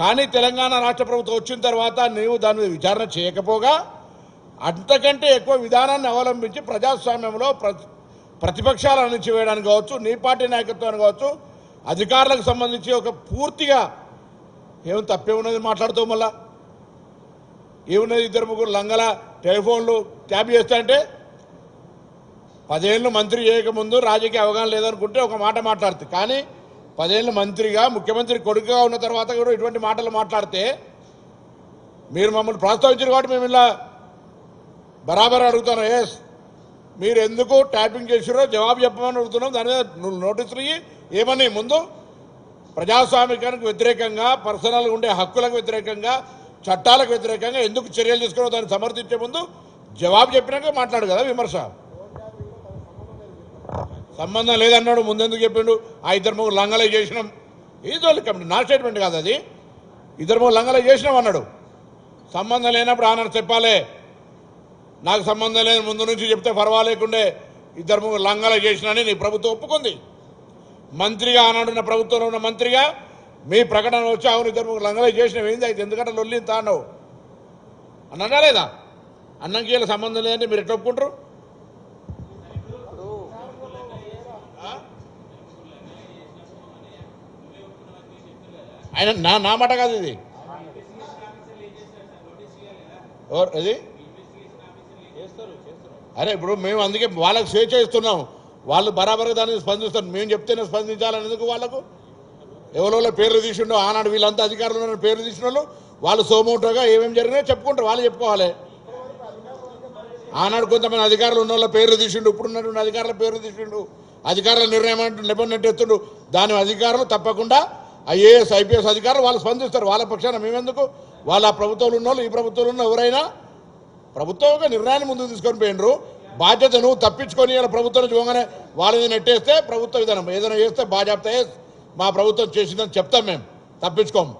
కానీ తెలంగాణ రాష్ట్ర ప్రభుత్వం వచ్చిన తర్వాత నీవు దాని మీద విచారణ చేయకపోగా అంతకంటే ఎక్కువ విధానాన్ని అవలంబించి ప్రజాస్వామ్యంలో ప్రతిపక్షాలు అణిచివేయడానికి కావచ్చు, నీ పార్టీ నాయకత్వాన్ని కావచ్చు, అధికారులకు సంబంధించి ఒక పూర్తిగా ఏం తప్పేమున్నది మాట్లాడుతావు. మళ్ళా ఏమున్నది, ఇద్దరు ముగ్గురు లంగల టెలిఫోన్లు ట్యాప్ చేస్తా అంటే 10 ఏళ్ళు మంత్రి చేయకముందు రాజకీయ అవగాహన లేదనుకుంటే ఒక మాట మాట్లాడుతుంది. కానీ 10 ఏళ్ళు మంత్రిగా, ముఖ్యమంత్రి కొడుకుగా ఉన్న తర్వాత కూడా ఇటువంటి మాటలు మాట్లాడితే మీరు మమ్మల్ని ప్రస్తావించారు కాబట్టి మేము ఇలా బరాబర్ అడుగుతాను. ఎస్, మీరు ఎందుకు ట్యాపింగ్ చేసిరో జవాబు చెప్పమని అడుగుతున్నాం. దాని మీద నోటీసులు ఏమని ముందు ప్రజాస్వామికానికి వ్యతిరేకంగా, పర్సనల్గా ఉండే హక్కులకు వ్యతిరేకంగా, చట్టాలకు వ్యతిరేకంగా ఎందుకు చర్యలు తీసుకున్నారో దాన్ని సమర్థించే ముందు జవాబు చెప్పినాక మాట్లాడు కదా విమర్శ. సంబంధం లేదన్నాడు, ముందెందుకు చెప్పిండు? ఆ 2-3 లంగలే చేసినాం, ఇది వాళ్ళ కమిటీ, నా స్టేట్మెంట్ కాదు అది. 2-3 లంగలే చేసినాం అన్నాడు. సంబంధం లేనప్పుడు ఆనాడు చెప్పాలి. నాకు సంబంధం లేదు ముందు నుంచి చెప్తే పర్వాలేకుండే 2-3 లంగలే చేసినాని నీ ప్రభుత్వం ఒప్పుకుంది. మంత్రిగా ఆనాడున్న ప్రభుత్వంలో ఉన్న మంత్రిగా మీ ప్రకటన వచ్చి అవును 2-3 లంగలే చేసినావు, ఏంది అయితే ఎందుకంటే లొల్లింత అన్నావు అన్నదా లేదా? అన్నంకి వీళ్ళ సంబంధం లేదంటే మీరు ఎట్లా ఒప్పుకుంటారు? ఆయన నా మాట కాదు ఇది. ఇది అరే ఇప్పుడు మేము అందుకే వాళ్ళకు స్వేచ్ఛ ఇస్తున్నాం. వాళ్ళు బరాబర్గా దాన్ని స్పందిస్తారు. మేము చెప్తేనే స్పందించాలనేందుకు వాళ్ళకు ఎవరో పేర్లు తీసిండో ఆనాడు వీళ్ళంతా అధికారులు ఉన్న పేర్లు తీసిన వాళ్ళు సోమోటోగా ఏమేమి జరిగినాయో చెప్పుకుంటారు, వాళ్ళు చెప్పుకోవాలి. ఆనాడు కొంతమంది అధికారులు ఉన్న వాళ్ళ పేర్లు తీసిండు, ఇప్పుడున్నటువంటి అధికారుల పేర్లు తీసిండు, అధికారుల నిర్ణయం అంటూ నిబంధన ఎత్తుండు. దాని అధికారులు తప్పకుండా ఐఏఎస్ ఐపీఎస్ అధికారులు వాళ్ళు స్పందిస్తారు. వాళ్ళ పక్షాన మేమెందుకు? వాళ్ళ ప్రభుత్వంలో ఉన్న వాళ్ళు, ఈ ప్రభుత్వంలో ఉన్న ఎవరైనా ప్రభుత్వం ఒక నిర్ణయాన్ని ముందుకు తీసుకొని పోయినరు. బాధ్యత నువ్వు తప్పించుకొని ఇలా ప్రభుత్వం నుంచి పోగానే వాళ్ళని నెట్టేస్తే ప్రభుత్వ విధానం ఏదైనా చేస్తే బాధ్యత మా ప్రభుత్వం చేసిందని చెప్తాం, మేము తప్పించుకోము.